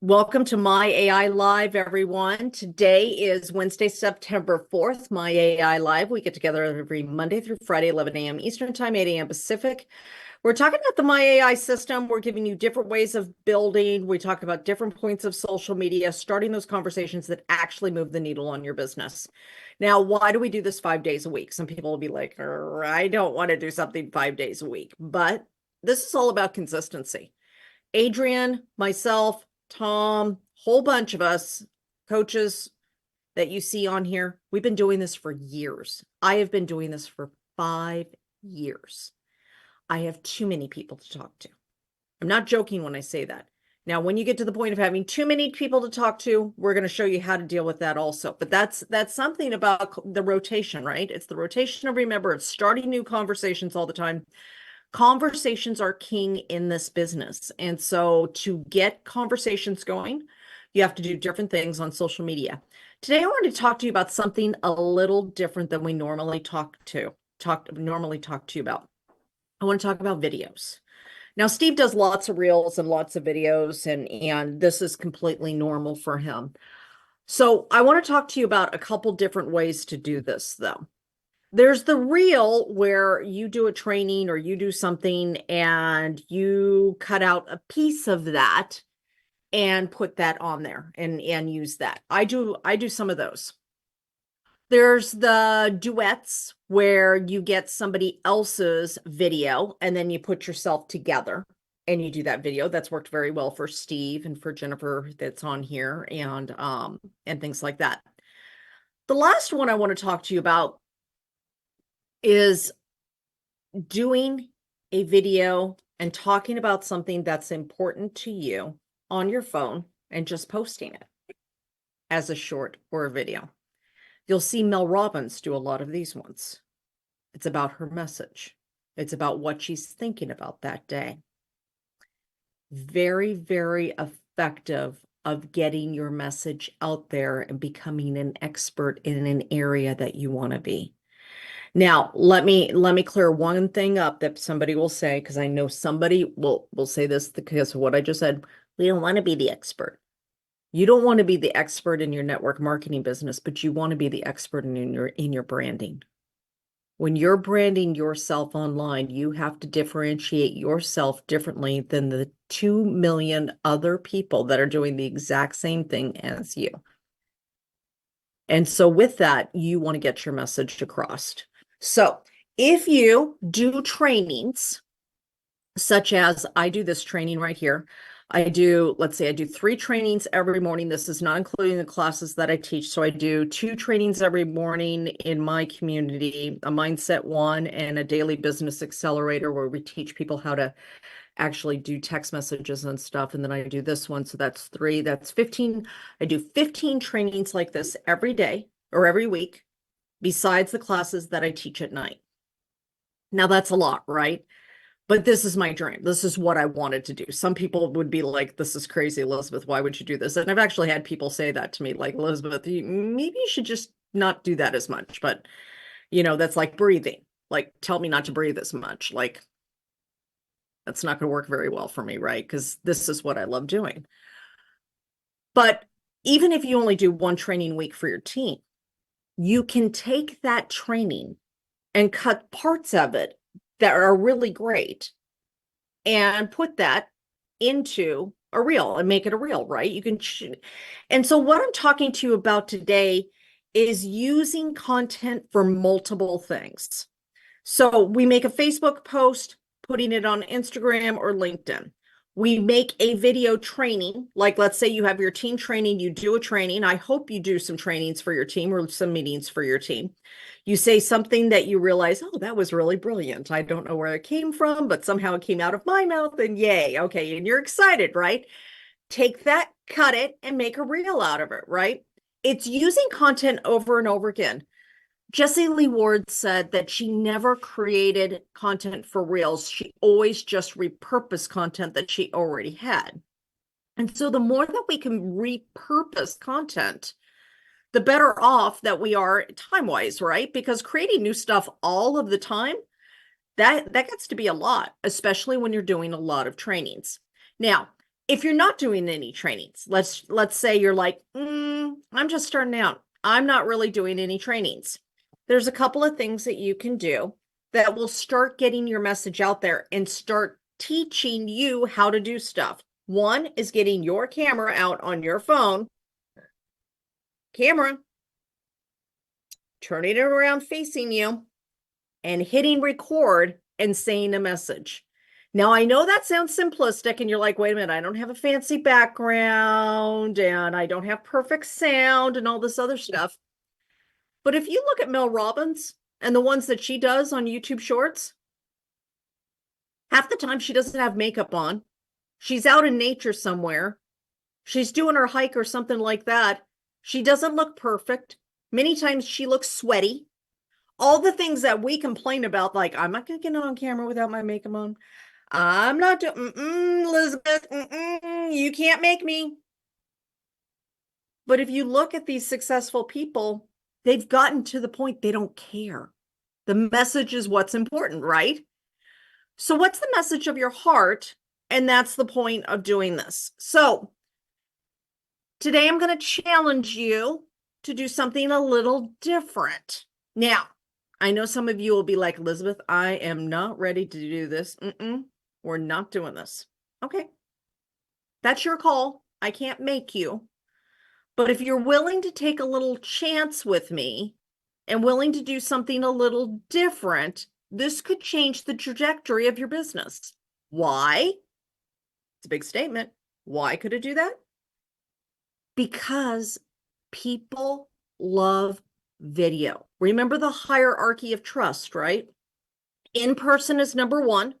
Welcome to My AI Live, everyone. Today is Wednesday, September 4th, My AI Live. We get together every Monday through Friday, 11 a.m. Eastern Time, 8 a.m. Pacific. We're talking about the My AI system. We're giving you different ways of building. We talk about different points of social media, starting those conversations that actually move the needle on your business. Now, why do we do this 5 days a week? Some people will be like, I don't want to do something 5 days a week, but this is all about consistency. Adrian, myself, Tom, whole bunch of us coaches that you see on here, we've been doing this for years. I have been doing this for 5 years. I have too many people to talk to. I'm not joking when I say that. Now, when you get to the point of having too many people to talk to, we're going to show you how to deal with that also. But that's something about the rotation, right? It's the rotation of remember, it's starting new conversations all the time. Conversations are king in this business. And so to get conversations going, you have to do different things on social media. Today, I wanted to talk to you about something a little different than we normally talk to you about. I want to talk about videos. Now, Steve does lots of reels and lots of videos, and this is completely normal for him. So I want to talk to you about a couple different ways to do this, though. There's the reel where you do a training or you do something and you cut out a piece of that and put that on there and use that. I do some of those. There's the duets where you get somebody else's video and then you put yourself together and you do that video. That's worked very well for Steve and for Jennifer that's on here and things like that. The last one I want to talk to you about is doing a video and talking about something that's important to you on your phone and just posting it as a short or a video. You'll see Mel Robbins do a lot of these ones. It's about her message. It's about what she's thinking about that day. Very, very effective of getting your message out there and becoming an expert in an area that you want to be. Now, let me clear one thing up that somebody will say, because I know somebody will say this because of what I just said. We don't want to be the expert. You don't want to be the expert in your network marketing business, but you want to be the expert in your branding. When you're branding yourself online, you have to differentiate yourself differently than the 2 million other people that are doing the exact same thing as you. And so with that, you want to get your message across. So if you do trainings, such as I do this training right here, let's say I do 3 trainings every morning. This is not including the classes that I teach. So I do 2 trainings every morning in my community, a mindset one and a daily business accelerator where we teach people how to actually do text messages and stuff. And then I do this one. So that's 3, that's 15. I do 15 trainings like this every day or every week, besides the classes that I teach at night. Now that's a lot, right? But this is my dream. This is what I wanted to do. Some people would be like, this is crazy, Elizabeth. Why would you do this? And I've actually had people say that to me, like, Elizabeth, maybe you should just not do that as much. But, that's like breathing. Like, tell me not to breathe as much. Like, that's not going to work very well for me, right? Because this is what I love doing. But even if you only do 1 training week for your team, you can take that training and cut parts of it that are really great and put that into a reel and make it a reel, right? You can and so what I'm talking to you about today is using content for multiple things. So we make a Facebook post, putting it on Instagram or LinkedIn. We make a video training, like let's say you have your team training, you do a training. I hope you do some trainings for your team or some meetings for your team. You say something that you realize, oh, that was really brilliant. I don't know where it came from, but somehow it came out of my mouth and yay. Okay. And you're excited, right? Take that, cut it, and make a reel out of it, right? It's using content over and over again. Jessie Lee Ward said that she never created content for reels. She always just repurposed content that she already had. And so the more that we can repurpose content, the better off that we are time-wise, right? Because creating new stuff all of the time, that gets to be a lot, especially when you're doing a lot of trainings. Now, if you're not doing any trainings, let's say you're like, I'm just starting out. I'm not really doing any trainings. There's a couple of things that you can do that will start getting your message out there and start teaching you how to do stuff. One is getting your camera out on your phone, turning it around facing you, and hitting record and saying a message. Now, I know that sounds simplistic, and you're like, wait a minute, I don't have a fancy background, and I don't have perfect sound, and all this other stuff. But if you look at Mel Robbins and the ones that she does on YouTube Shorts, half the time she doesn't have makeup on. She's out in nature somewhere. She's doing her hike or something like that. She doesn't look perfect. Many times she looks sweaty. All the things that we complain about, like, I'm not going to get on camera without my makeup on. I'm not doing, Elizabeth, you can't make me. But if you look at these successful people, they've gotten to the point they don't care. The message is what's important, right? So what's the message of your heart? And that's the point of doing this. So today I'm going to challenge you to do something a little different. Now, I know some of you will be like, Elizabeth, I am not ready to do this. We're not doing this. Okay. That's your call. I can't make you. But if you're willing to take a little chance with me and willing to do something a little different, this could change the trajectory of your business. Why? It's a big statement. Why could it do that? Because people love video. Remember the hierarchy of trust, right? In person is number one.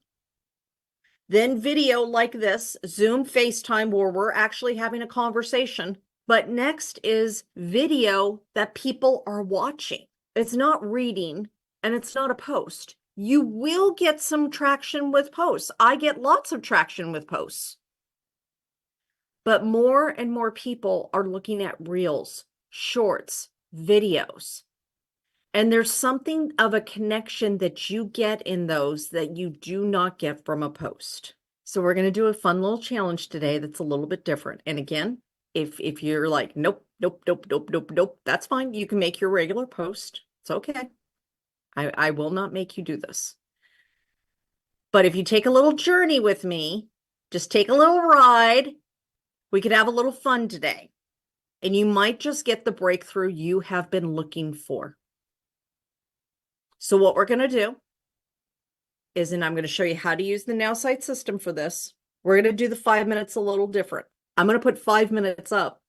Then video like this, Zoom, FaceTime, where we're actually having a conversation. But next is video that people are watching. It's not reading and it's not a post. You will get some traction with posts. I get lots of traction with posts. But more and more people are looking at reels, shorts, videos. And there's something of a connection that you get in those that you do not get from a post. So we're going to do a fun little challenge today that's a little bit different. And again, if you're like, nope, that's fine. You can make your regular post. It's okay. I will not make you do this. But if you take a little journey with me, just take a little ride, we could have a little fun today. And you might just get the breakthrough you have been looking for. So what we're going to do is, and I'm going to show you how to use the Nowsite system for this. We're going to do the 5 minutes a little different. I'm going to put 5 minutes up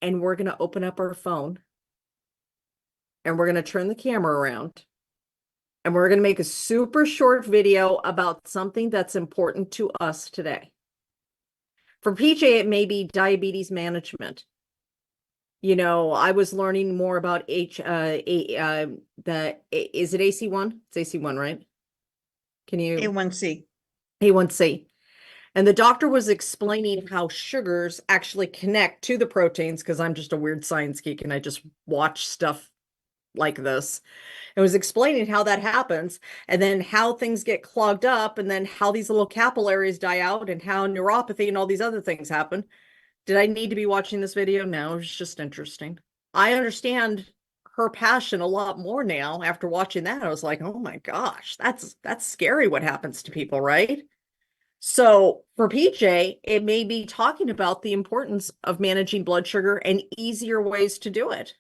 and we're going to open up our phone and we're going to turn the camera around and we're going to make a super short video about something that's important to us today. For PJ, it may be diabetes management. You know, I was learning more about is it AC1? It's AC1, right? Can you? A1C. A1C. And the doctor was explaining how sugars actually connect to the proteins, because I'm just a weird science geek and I just watch stuff like this. It was explaining how that happens and then how things get clogged up and then how these little capillaries die out and how neuropathy and all these other things happen. Did I need to be watching this video? No, it's just interesting. I understand her passion a lot more now after watching that. I was like, oh my gosh, that's scary what happens to people, right? So for PJ, it may be talking about the importance of managing blood sugar and easier ways to do it.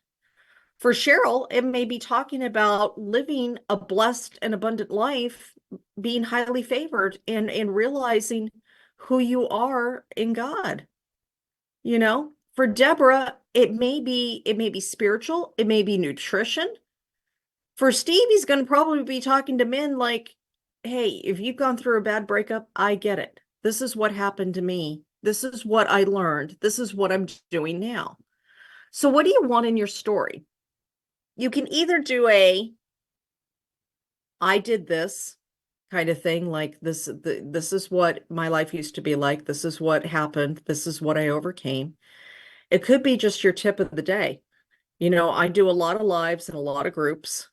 For Cheryl, it may be talking about living a blessed and abundant life, being highly favored and realizing who you are in God. You know, for Deborah, it may be spiritual, it may be nutrition. For Steve, he's going to probably be talking to men like, hey, if you've gone through a bad breakup, I get it. This is what happened to me. This is what I learned. This is what I'm doing now. So what do you want in your story? You can either do I did this kind of thing, like this is what my life used to be like. This is what happened. This is what I overcame. It could be just your tip of the day. You know, I do a lot of lives and a lot of groups,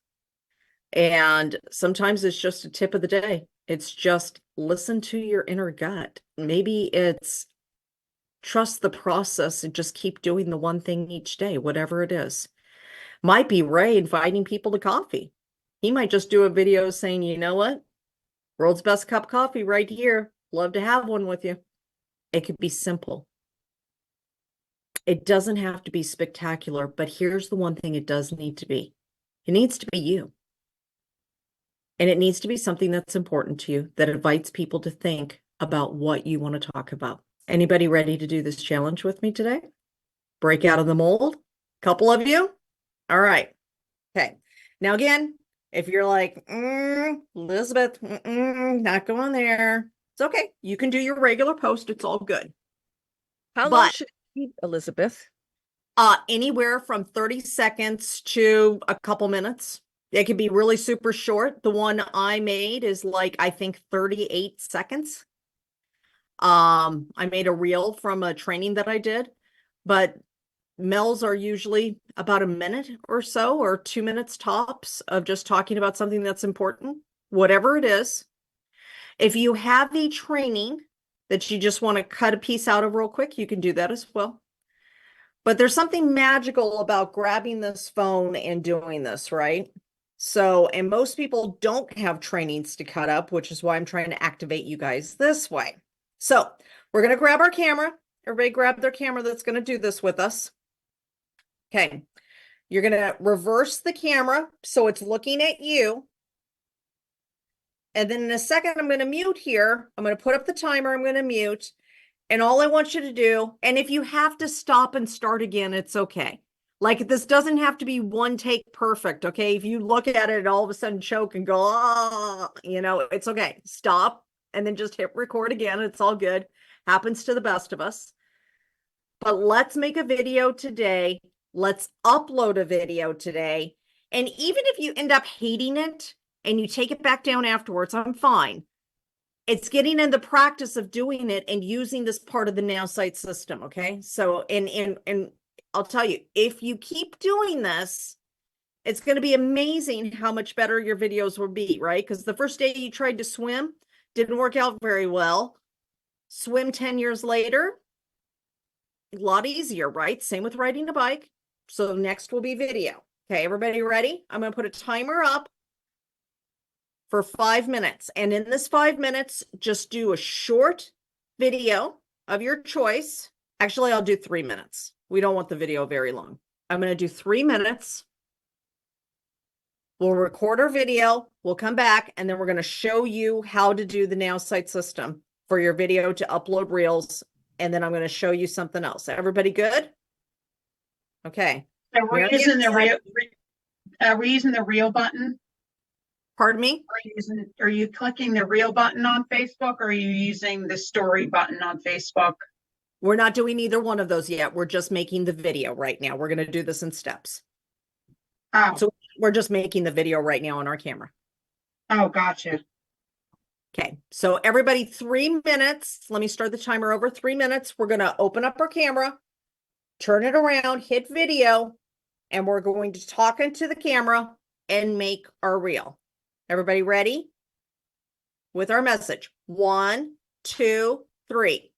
and sometimes it's just a tip of the day. It's just listen to your inner gut. Maybe it's trust the process and just keep doing the one thing each day, whatever it is. Might be Ray inviting people to coffee. He might just do a video saying, you know what? World's best cup of coffee right here. Love to have one with you. It could be simple. It doesn't have to be spectacular, but here's the one thing it does need to be. It needs to be you. And it needs to be something that's important to you, that invites people to think about what you want to talk about. Anybody ready to do this challenge with me today? Break out of the mold? Couple of you? All right. Okay. Now, again, if you're like, Elizabeth, not going there, it's okay. You can do your regular post. It's all good. How long should it be, Elizabeth? Anywhere from 30 seconds to a couple minutes. It can be really super short. The one I made is like, I think 38 seconds. I made a reel from a training that I did, but Mel's are usually about a minute or so, or 2 minutes tops, of just talking about something that's important, whatever it is. If you have a training that you just want to cut a piece out of real quick, you can do that as well. But there's something magical about grabbing this phone and doing this, right? So, and most people don't have trainings to cut up, which is why I'm trying to activate you guys this way. So we're going to grab our camera. Everybody grab their camera that's going to do this with us. Okay. You're going to reverse the camera so it's looking at you. And then in a second, I'm going to mute here. I'm going to put up the timer. I'm going to mute. And all I want you to do, and if you have to stop and start again, it's okay. Like, this doesn't have to be one take perfect, okay? If you look at it and all of a sudden choke and go, oh, you know, it's okay. Stop and then just hit record again. It's all good. Happens to the best of us. But let's make a video today. Let's upload a video today. And even if you end up hating it and you take it back down afterwards, I'm fine. It's getting in the practice of doing it and using this part of the Nowsite system, okay? So, and I'll tell you, if you keep doing this, it's going to be amazing how much better your videos will be, right? Because the first day you tried to swim, didn't work out very well. Swim 10 years later, a lot easier, right? Same with riding a bike. So next will be video. Okay, everybody ready? I'm going to put a timer up for 5 minutes. And in this 5 minutes, just do a short video of your choice. Actually, I'll do 3 minutes. We don't want the video very long. I'm going to do 3 minutes. We'll record our video. We'll come back, and then we're going to show you how to do the Nowsite system for your video to upload reels. And then I'm going to show you something else. Everybody good? Okay. So we're using the reel button. Pardon me? Are you clicking the reel button on Facebook, or are you using the story button on Facebook? We're not doing either one of those yet. We're just making the video right now. We're going to do this in steps. Oh. So we're just making the video right now on our camera. Oh, gotcha. Okay. So everybody, 3 minutes. Let me start the timer over 3 minutes. We're going to open up our camera, turn it around, hit video, and we're going to talk into the camera and make our reel. Everybody ready? With our message. 1, 2, 3.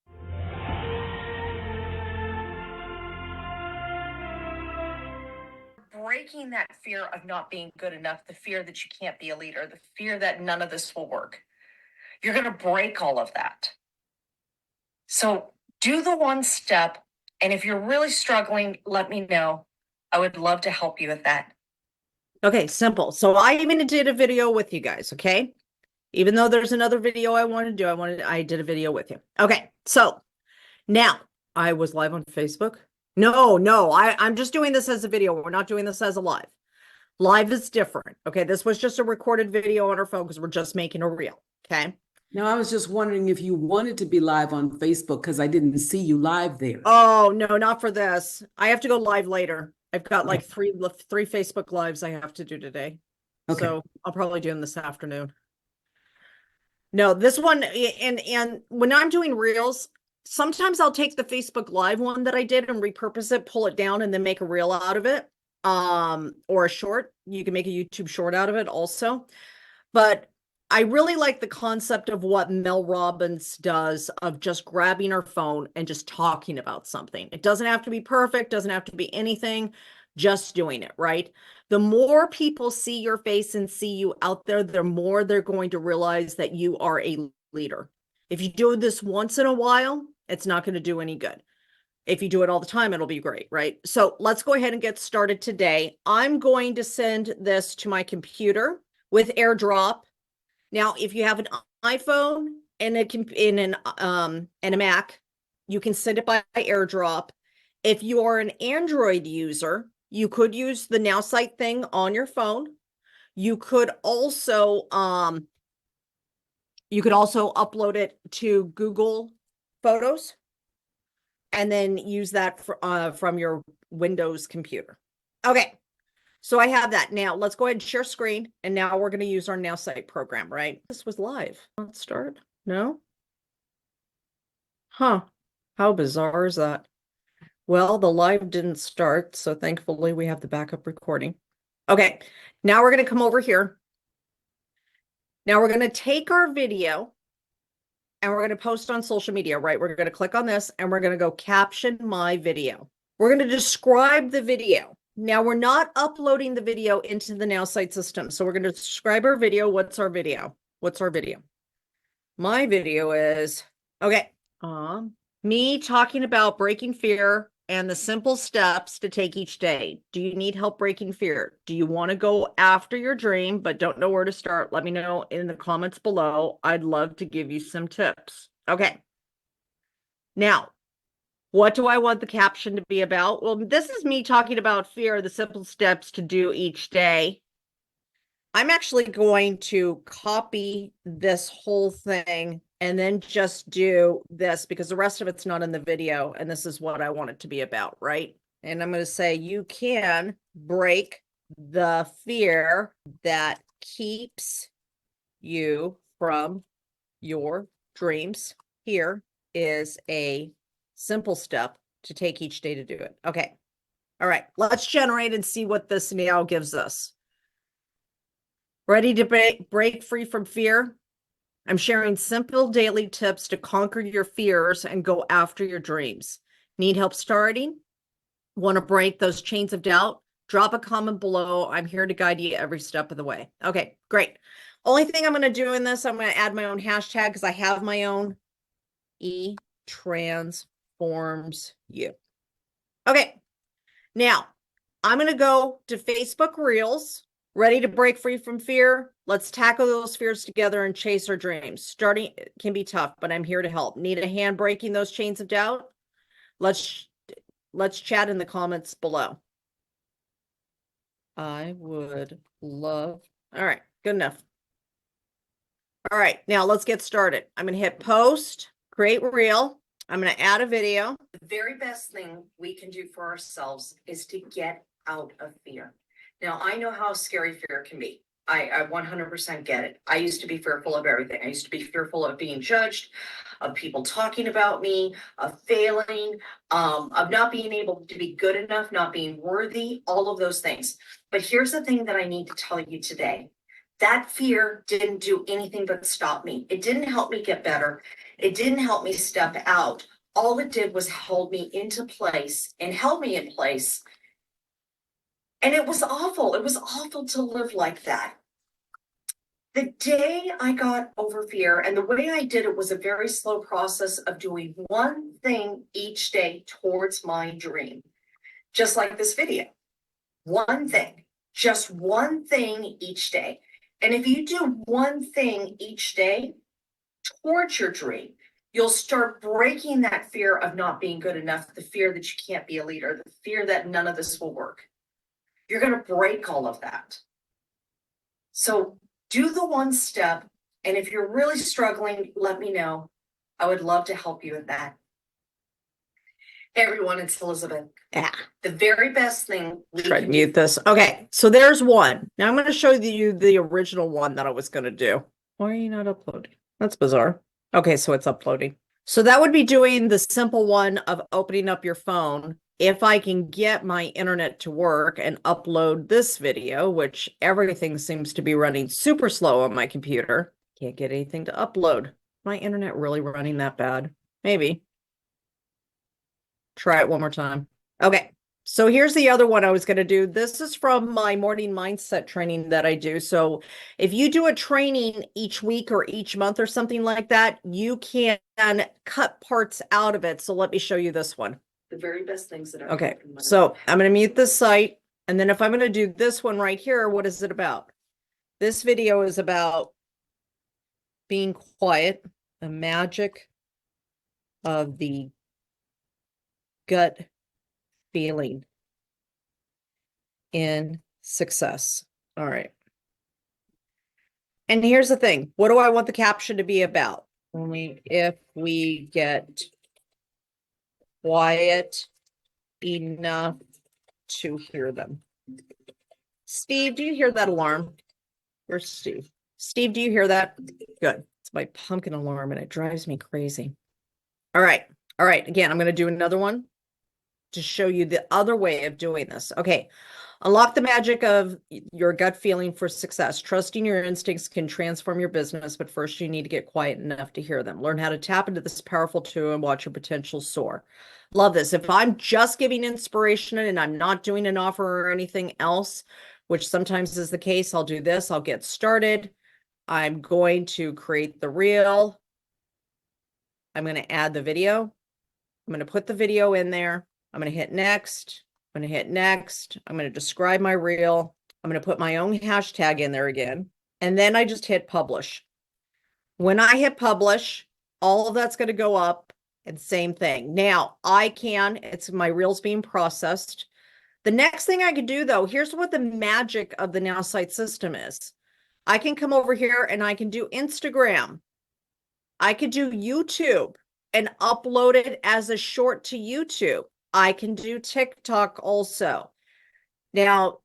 Breaking that fear of not being good enough, the fear that you can't be a leader, the fear that none of this will work. You're going to break all of that. So do the one step. And if you're really struggling, let me know. I would love to help you with that. Okay, simple. So I even did a video with you guys, okay? Even though there's another video I want to do, I did a video with you. Okay, so now I was live on Facebook. No, I'm just doing this as a video. We're not doing this as a live. Live is different. Okay, this was just a recorded video on our phone because we're just making a reel. Okay. Now, I was just wondering if you wanted to be live on Facebook because I didn't see you live there. Oh, no, not for this. I have to go live later. I've got like three Facebook lives I have to do today. Okay. So I'll probably do them this afternoon. No, this one, and when I'm doing reels, sometimes I'll take the Facebook Live one that I did and repurpose it, pull it down, and then make a reel out of it. Or a short. You can make a YouTube short out of it also. But I really like the concept of what Mel Robbins does of just grabbing her phone and just talking about something. It doesn't have to be perfect, doesn't have to be anything, just doing it, right? The more people see your face and see you out there, the more they're going to realize that you are a leader. If you do this once in a while, it's not going to do any good. If you do it all the time, it'll be great, right? So let's go ahead and get started today. I'm going to send this to my computer with AirDrop. Now, if you have an iPhone and a Mac, you can send it by AirDrop. If you are an Android user, you could use the Nowsite thing on your phone. You could also upload it to Google Photos and then use that from your Windows computer. Okay, so I have that. Now let's go ahead and share screen. And now we're going to use our Nowsite program, right? This was live. Let's start. No? Huh. How bizarre is that? Well, the live didn't start, so thankfully we have the backup recording. Okay, now we're going to come over here. Now we're going to take our video and we're going to post on social media, right? We're going to click on this and we're going to go caption my video. We're going to describe the video. Now we're not uploading the video into the Nowsite system. So we're going to describe our video. What's our video? What's our video? My video is, okay, me talking about breaking fear and the simple steps to take each day. Do you need help breaking fear? Do you want to go after your dream, but don't know where to start? Let me know in the comments below. I'd love to give you some tips. Okay. Now, what do I want the caption to be about? Well, this is me talking about fear, the simple steps to do each day. I'm actually going to copy this whole thing and then just do this because the rest of it's not in the video. And this is what I want it to be about, right? And I'm going to say you can break the fear that keeps you from your dreams. Here is a simple step to take each day to do it. Okay. All right. Let's generate and see what this now gives us. Ready to break free from fear? I'm sharing simple daily tips to conquer your fears and go after your dreams. Need help starting? Want to break those chains of doubt? Drop a comment below. I'm here to guide you every step of the way. Okay, great. Only thing I'm going to do in this, I'm going to add my own hashtag because I have my own. E transforms you. Okay, now I'm going to go to Facebook Reels. Ready to break free from fear? Let's tackle those fears together and chase our dreams. Starting can be tough, but I'm here to help. Need a hand breaking those chains of doubt? Let's chat in the comments below. I would love. All right, good enough. All right, now let's get started. I'm going to hit post, create reel. I'm going to add a video. The very best thing we can do for ourselves is to get out of fear. Now, I know how scary fear can be. I 100% get it. I used to be fearful of everything. I used to be fearful of being judged, of people talking about me, of failing, of not being able to be good enough, not being worthy, all of those things. But here's the thing that I need to tell you today. That fear didn't do anything but stop me. It didn't help me get better. It didn't help me step out. All it did was hold me into place and held me in place. And it was awful. It was awful to live like that. The day I got over fear, and the way I did it was a very slow process of doing one thing each day towards my dream. Just like this video. One thing. Just one thing each day. And if you do one thing each day towards your dream, you'll start breaking that fear of not being good enough, the fear that you can't be a leader, the fear that none of this will work. You're going to break all of that. So do the one step. And if you're really struggling, let me know. I would love to help you with that. Hey everyone, it's Elizabeth. Yeah. The very best thing. Try to mute this. Okay, so there's one. Now I'm going to show you the original one that I was going to do. Why are you not uploading? That's bizarre. Okay, so it's uploading. So that would be doing the simple one of opening up your phone. If I can get my internet to work and upload this video, which everything seems to be running super slow on my computer. Can't get anything to upload. My internet really running that bad? Maybe. Try it one more time. Okay. So here's the other one I was going to do. This is from my morning mindset training that I do. So if you do a training each week or each month or something like that, you can cut parts out of it. So let me show you this one. The very best things that are. Okay. So I'm going to mute this site. And then if I'm going to do this one right here, what is it about? This video is about being quiet, the magic of the gut feeling in success. All right. And here's the thing. What do I want the caption to be about? Only if we get quiet enough to hear them. Steve, do you hear that alarm? Where's Steve? Steve, do you hear that? Good. It's my pumpkin alarm and it drives me crazy. All right. All right. Again, I'm going to do another one to show you the other way of doing this. Okay. Unlock the magic of your gut feeling for success. Trusting your instincts can transform your business, but first you need to get quiet enough to hear them. Learn how to tap into this powerful tool and watch your potential soar. Love this. If I'm just giving inspiration and I'm not doing an offer or anything else, which sometimes is the case, I'll do this. I'll get started. I'm going to create the reel. I'm going to add the video. I'm going to put the video in there. I'm going to hit next. I'm going to hit next. I'm going to describe my reel. I'm going to put my own hashtag in there again. And then I just hit publish. When I hit publish, all of that's going to go up and same thing. Now it's my reels being processed. The next thing I could do though, here's what the magic of the Nowsite system is. I can come over here and I can do Instagram. I could do YouTube and upload it as a short to YouTube. I can do TikTok also. Now,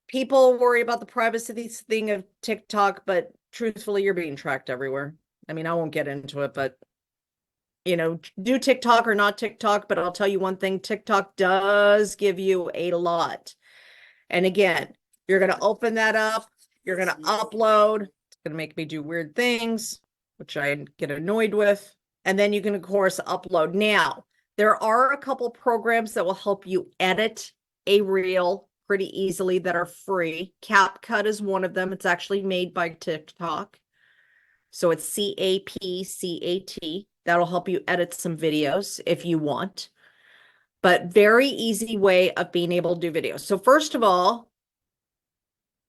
people worry about the privacy thing of TikTok, but truthfully, you're being tracked everywhere. I mean, I won't get into it, but do TikTok or not TikTok, but I'll tell you one thing, TikTok does give you a lot. And again, you're going to open that up. You're going to upload. It's going to make me do weird things, which I get annoyed with. And then you can, of course, upload. Now, there are a couple programs that will help you edit a reel pretty easily that are free. CapCut is one of them. It's actually made by TikTok. So it's CAPCAT. That'll help you edit some videos if you want. But very easy way of being able to do videos. So first of all,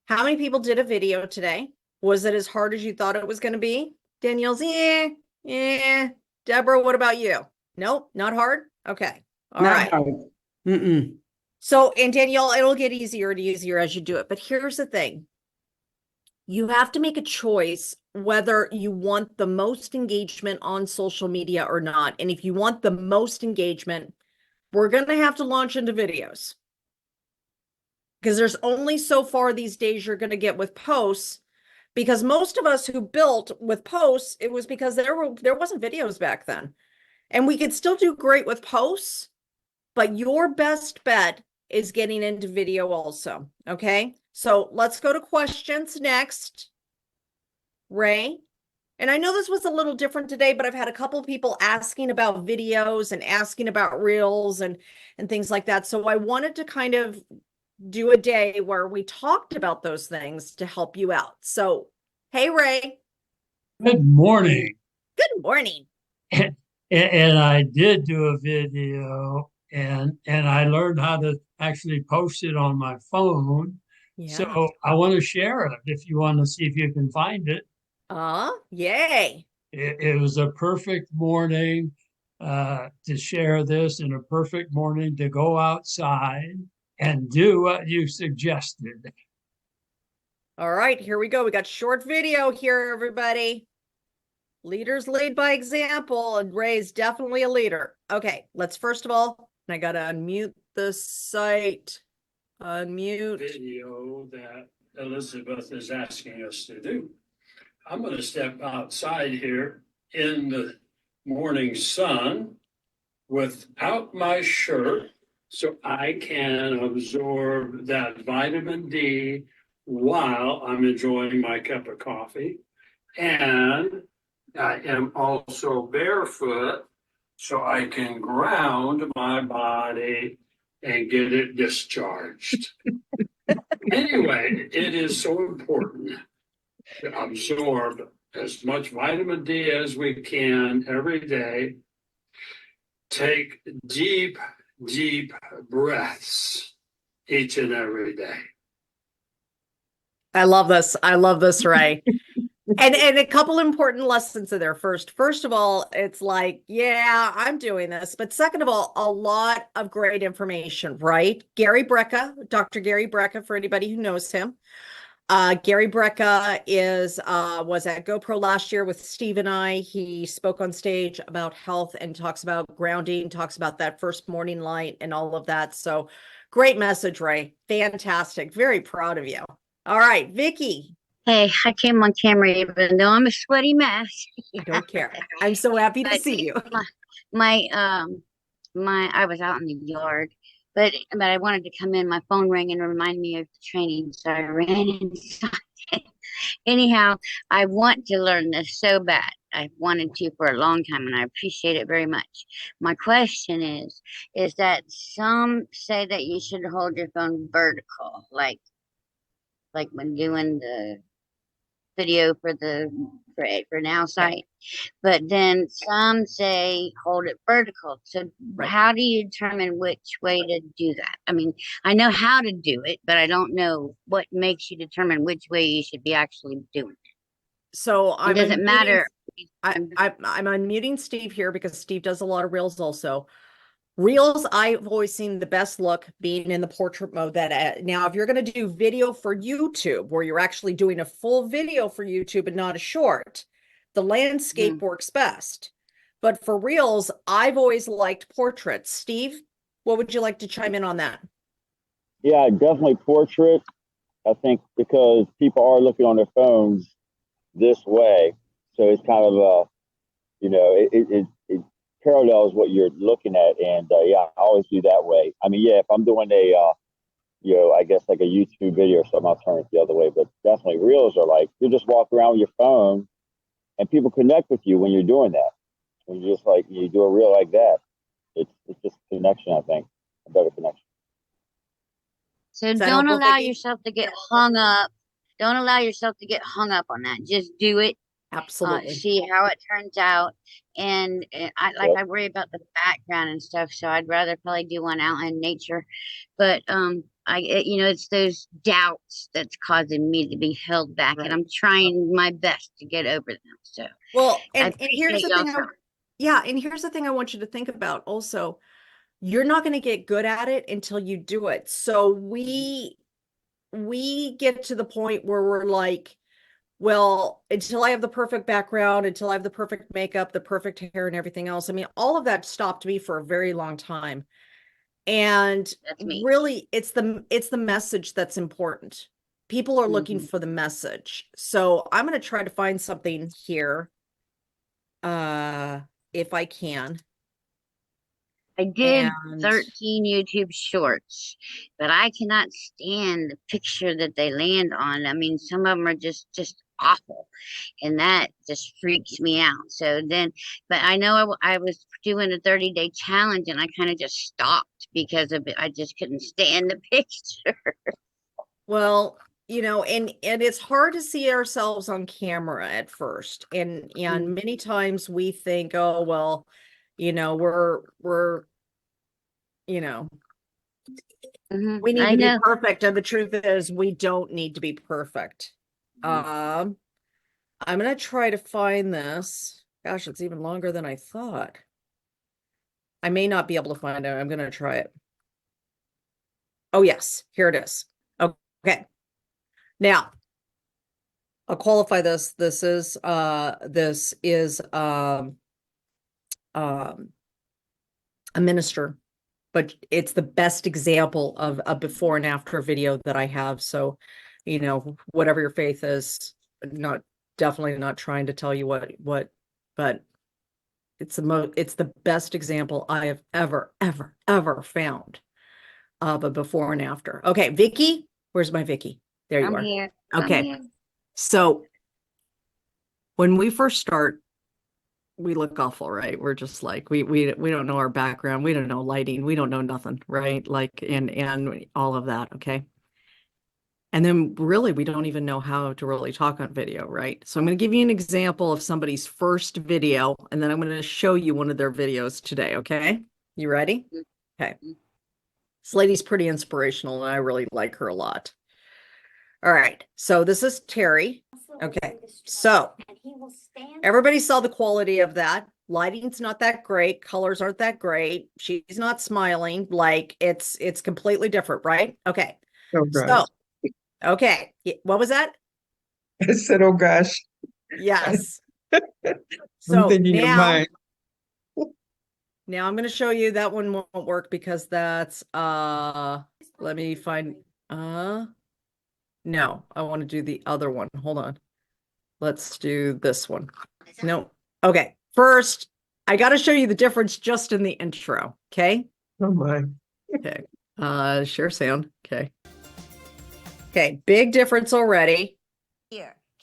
how many people did a video today? Was it as hard as you thought it was going to be? Danielle's, yeah. Deborah, what about you? Nope, not hard? Okay. All right. Not hard. Mm-mm. So, and Danielle, it'll get easier and easier as you do it. But here's the thing. You have to make a choice whether you want the most engagement on social media or not. And if you want the most engagement, we're going to have to launch into videos. Because there's only so far these days you're going to get with posts. Because most of us who built with posts, it was because there wasn't videos back then. And we could still do great with posts, but your best bet is getting into video also. Okay. So let's go to questions next. Ray. And I know this was a little different today, but I've had a couple of people asking about videos and asking about reels and things like that. So I wanted to kind of do a day where we talked about those things to help you out. So, hey, Ray. Good morning. Good morning. And I did do a video and I learned how to actually post it on my phone. Yeah. So I want to share it if you want to see if you can find it. Yay. It was a perfect morning to share this and a perfect morning to go outside and do what you suggested. All right, here we go. We got short video here, everybody. Leaders lead by example, and Ray's definitely a leader. Okay, let's first of all, I got to unmute the site. Unmute. Video that Elizabeth is asking us to do. I'm going to step outside here in the morning sun without my shirt so I can absorb that vitamin D while I'm enjoying my cup of coffee. And I am also barefoot, so I can ground my body and get it discharged. Anyway, it is so important to absorb as much vitamin D as we can every day. Take deep, deep breaths each and every day. I love this. I love this, Ray. And a couple important lessons in there. First of all, it's like, yeah, I'm doing this. But second of all, a lot of great information, right? Gary Brecka, Dr. Gary Brecka, for anybody who knows him. Gary Brecka was at GoPro last year with Steve and I. He spoke on stage about health and talks about grounding, talks about that first morning light and all of that. So great message, Ray. Fantastic. Very proud of you. All right, Vicky. Hey, I came on camera even though I'm a sweaty mess. I don't care. I'm so happy to But see you. I was out in the yard, but I wanted to come in. My phone rang and reminded me of the training, so I ran inside. Anyhow, I want to learn this so bad. I've wanted to for a long time, and I appreciate it very much. My question is that some say that you should hold your phone vertical, like when doing the video for Nowsite, but then some say hold it vertical. So Right. how do you determine which way to do that? I mean, I know how to do it, but I don't know what makes you determine which way you should be actually doing it. So And does it matter? I'm unmuting Steve here because Steve does a lot of reels also. Reels, I've always seen the best look being in the portrait mode. That now, if you're going to do video for YouTube, where you're actually doing a full video for YouTube and not a short, the landscape works best. But for reels, I've always liked portraits. Steve, what would you like to chime in on that? Yeah, definitely portrait. I think because people are looking on their phones this way, so it's kind of it parallels what you're looking at, and yeah, I always do that way. I mean, yeah, if I'm doing I guess like a YouTube video or something, I'll turn it the other way. But definitely, reels are like you just walk around with your phone, and people connect with you when you're doing that. When you just like you do a reel like that, it's just connection. I think a better connection. So Is that don't helpful, allow Vicky? yourself to get hung up. Don't allow yourself to get hung up on that. Just do it. Absolutely. See how it turns out. And Yep. I worry about the background and stuff, so I'd rather probably do one out in nature. But it's those doubts that's causing me to be held back, Right. and I'm trying my best to get over them. So Well, I and here's appreciate the y'all. thing. And here's the thing I want you to think about also. You're not going to get good at it until you do it. So we get to the point where we're like, well, until I have the perfect background, until I have the perfect makeup, the perfect hair and everything else. I mean, all of that stopped me for a very long time. And That's me. really it's the message that's important. People are looking for the message. So I'm going to try to find something here. If I can. I did And 13 YouTube shorts, but I cannot stand the picture that they land on. I mean, some of them are just awful, and that just freaks me out. So then, but I know I was doing a 30-day challenge, and I kind of just stopped because of it. I just couldn't stand the picture. well, and it's hard to see ourselves on camera at first. And many times we think, oh, well, we're we need I to be know. perfect. And the truth is we don't need to be perfect. I'm going to try to find this. Gosh, it's even longer than I thought. I may not be able to find it. I'm going to try it. Oh, yes, here it is. Okay. Now, I'll qualify this. This is a minister, but it's the best example of a before and after video that I have. So, whatever your faith is, definitely not trying to tell you what, but it's the best example I have ever found of a before and after. Okay, Vicky, where's my Vicky? There you I'm are. here. Okay. I'm here. So When we first start, we look awful, right? We're just like we don't know our background, we don't know lighting, we don't know nothing, right? Like and all of that, okay? And then really we don't even know how to really talk on video, right? So I'm going to give you an example of somebody's first video, and then I'm going to show you one of their videos today, okay? You ready? Okay. This lady's pretty inspirational, and I really like her a lot. All right, so this is Terry. Okay, so everybody saw the quality of that. Lighting's not that great, colors aren't that great. She's not smiling, like it's completely different, right? Okay. Oh So, gosh. okay, what was that? I said, oh gosh. Yes. I'm So thinking of mine. now I'm going to show you that one won't work because that's let me find no, I want to do the other one. Hold on. Let's do this one. No. Okay. First, I got to show you the difference just in the intro. Okay. Oh my. Okay. Share sound. Okay. Okay. Big difference already.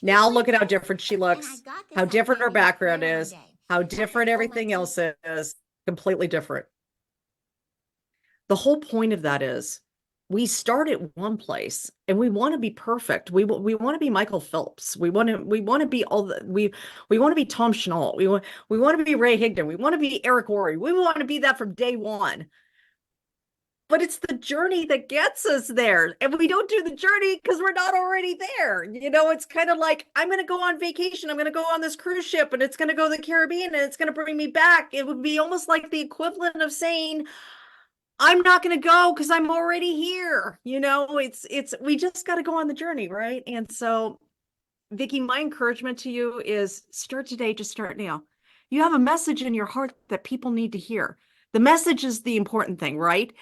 Now look at how different she looks, how different her background is, how different everything else is. Completely different. The whole point of that is we start at one place and we want to be perfect. We want to be Michael Phelps. We want to be all the, we want to be Tom Schnall. We want to be Ray Higdon. We want to be Eric Worre. We want to be that from day one. But it's the journey that gets us there. And we don't do the journey because we're not already there. You know, it's kind of like, I'm going to go on vacation. I'm going to go on this cruise ship and it's going to go to the Caribbean and it's going to bring me back. It would be almost like the equivalent of saying, I'm not going to go because I'm already here. You know, we just got to go on the journey, right? And so, Vicki, my encouragement to you is start today, just start now. You have a message in your heart that people need to hear. The message is the important thing, right?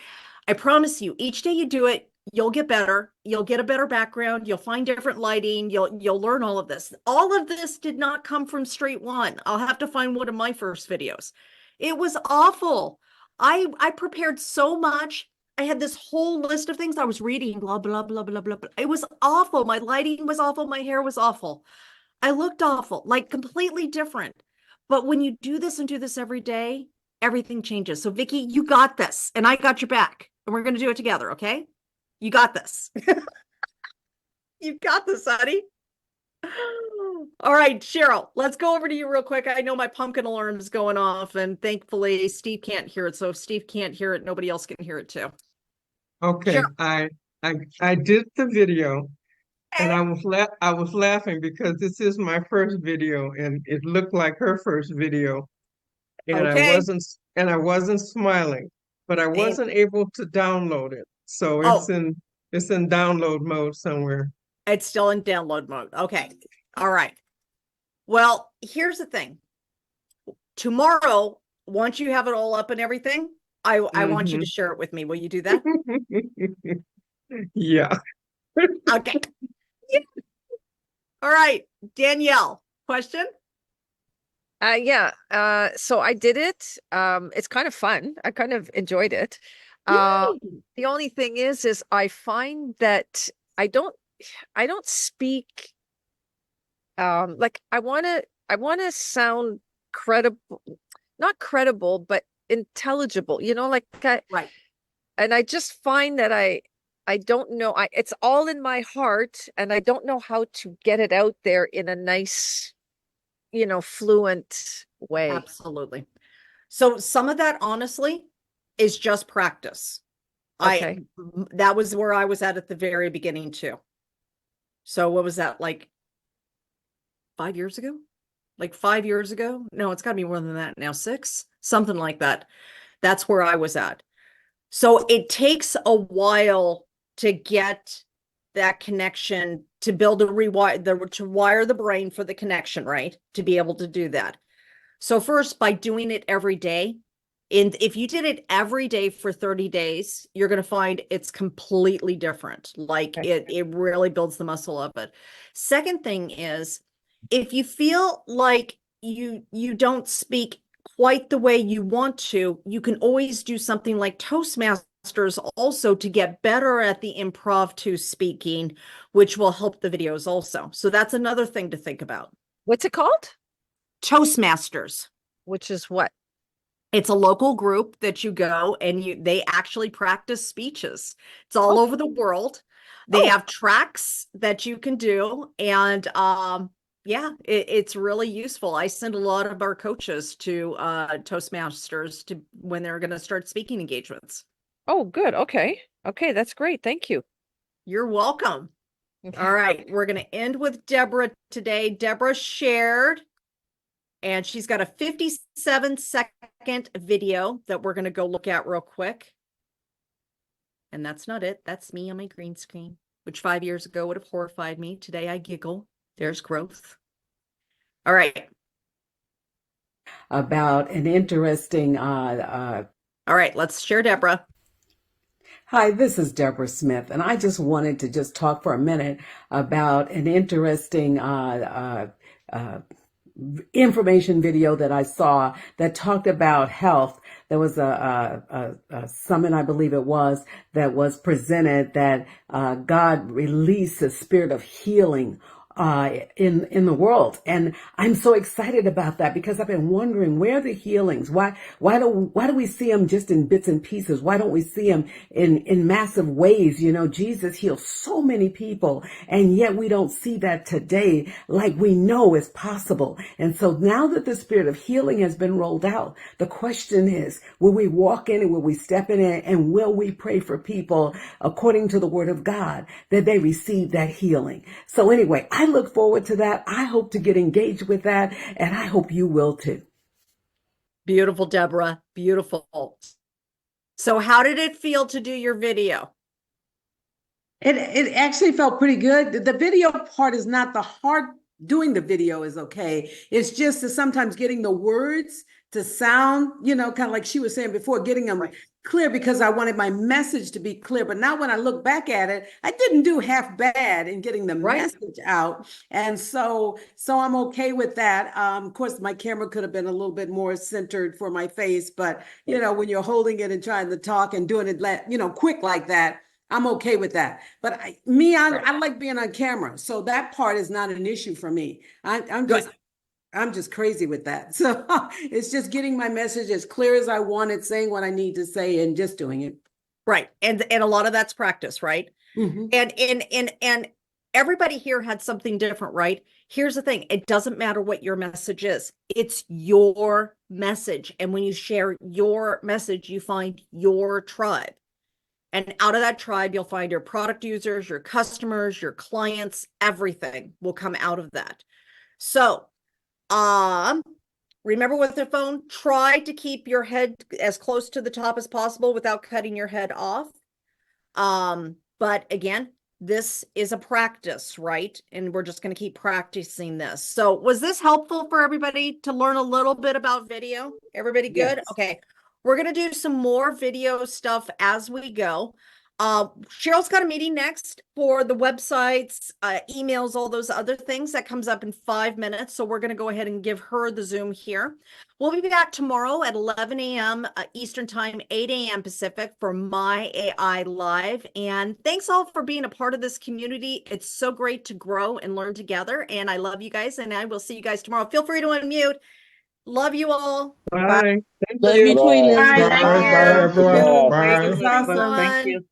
I promise you, each day you do it, you'll get better. You'll get a better background. You'll find different lighting. You'll learn all of this. All of this did not come from straight one. I'll have to find one of my first videos. It was awful. I prepared so much. I had this whole list of things I was reading, blah, blah, blah, blah, blah, blah. It was awful. My lighting was awful. My hair was awful. I looked awful, like completely different. But when you do this and do this every day, everything changes. So Vicki, you got this, and I got your back, and we're going to do it together. Okay. You got this. You got this, honey. All right, Cheryl, let's go over to you real quick. I know my pumpkin alarm is going off, and thankfully Steve can't hear it. So if Steve can't hear it, nobody else can hear it too. Okay. Sure. I did the video and I was laughing because this is my first video and it looked like her first video. And Okay. I wasn't smiling, but I wasn't able to download it. So it's in download mode somewhere. It's still in download mode. Okay. All right. Well, here's the thing. Tomorrow, once you have it all up and everything, I want you to share it with me. Will you do that? Yeah. Okay. Yeah. All right. Danielle, question? Yeah. So I did it. It's kind of fun. I kind of enjoyed it. The only thing is I find that I don't speak like I wanna sound credible, not credible, but intelligible, you know, like Right. and I just find that I don't know. It's all in my heart and I don't know how to get it out there in a nice, you know, fluent way. Absolutely. So some of that, honestly, is just practice. Okay. That was where I was at the very beginning too. So what was that, like 5 years ago? Like 5 years ago? No, it's got to be more than that now. 6, something like that. That's where I was at. So it takes a while to get that connection, to build to wire the brain for the connection, right? To be able to do that. So first, by doing it every day, and if you did it every day for 30 days, you're going to find it's completely different. Like it really builds the muscle of it. Second thing is, if you feel like you don't speak quite the way you want to, you can always do something like Toastmasters also to get better at the impromptu speaking, which will help the videos also. So that's another thing to think about. What's it called? Toastmasters. Which is what? It's a local group that you go and they actually practice speeches. It's all over the world. They have tracks that you can do, and yeah, it's really useful. I send a lot of our coaches to Toastmasters to when they're going to start speaking engagements. Oh, good. Okay. Okay, that's great. Thank you. You're welcome. All right, we're going to end with Deborah today. Deborah shared, and she's got a 57-second video that we're going to go look at real quick. And that's not it. That's me on my green screen, which 5 years ago would have horrified me. Today I giggle. There's growth. All right. About an interesting All right, let's share Deborah. Hi, this is Deborah Smith, and I just wanted to just talk for a minute about an interesting information video that I saw that talked about health. There was a summit, I believe it was, that was presented that God released a spirit of healing in the world. And I'm so excited about that because I've been wondering, where are the healings? Why do we see them just in bits and pieces? Why don't we see them in massive ways? You know, Jesus healed so many people, and yet we don't see that today like we know is possible. And so now that the spirit of healing has been rolled out, the question is, will we walk in and will we step in it, and will we pray for people according to the word of God that they receive that healing? So anyway, I look forward to that. I hope to get engaged with that, and I hope you will too. Beautiful, Deborah. Beautiful. So how did it feel to do your video? It actually felt pretty good. The video part is not the hard. Doing the video is okay. It's just that sometimes getting the words to sound, you know, kind of like she was saying before, getting them clear, because I wanted my message to be clear. But now when I look back at it, I didn't do half bad in getting the message out. And so I'm okay with that. Of course, my camera could have been a little bit more centered for my face, but you know, when you're holding it and trying to talk and doing it, you know, quick like that, I'm okay with that. But I like being on camera. So that part is not an issue for me. I'm just crazy with that. So it's just getting my message as clear as I want it, saying what I need to say, and just doing it. Right. And a lot of that's practice, right? Mm-hmm. And everybody here had something different, right? Here's the thing. It doesn't matter what your message is. It's your message. And when you share your message, you find your tribe. And out of that tribe, you'll find your product users, your customers, your clients, everything will come out of that. So, remember with the phone, try to keep your head as close to the top as possible without cutting your head off. But again, this is a practice, right? And we're just going to keep practicing this. So was this helpful for everybody to learn a little bit about video? Everybody good? Yes. Okay. We're going to do some more video stuff as we go. Cheryl's got a meeting next for the websites, emails, all those other things. That comes up in 5 minutes. So we're going to go ahead and give her the Zoom here. We'll be back tomorrow at 11 a.m. Eastern Time, 8 a.m. Pacific for My AI Live. And thanks all for being a part of this community. It's so great to grow and learn together. And I love you guys, and I will see you guys tomorrow. Feel free to unmute. Love you all. Bye. Thank Love you. you too, Bye, Elizabeth. thank Bye, you. everyone. Yeah. Bye. This was awesome. Thank you.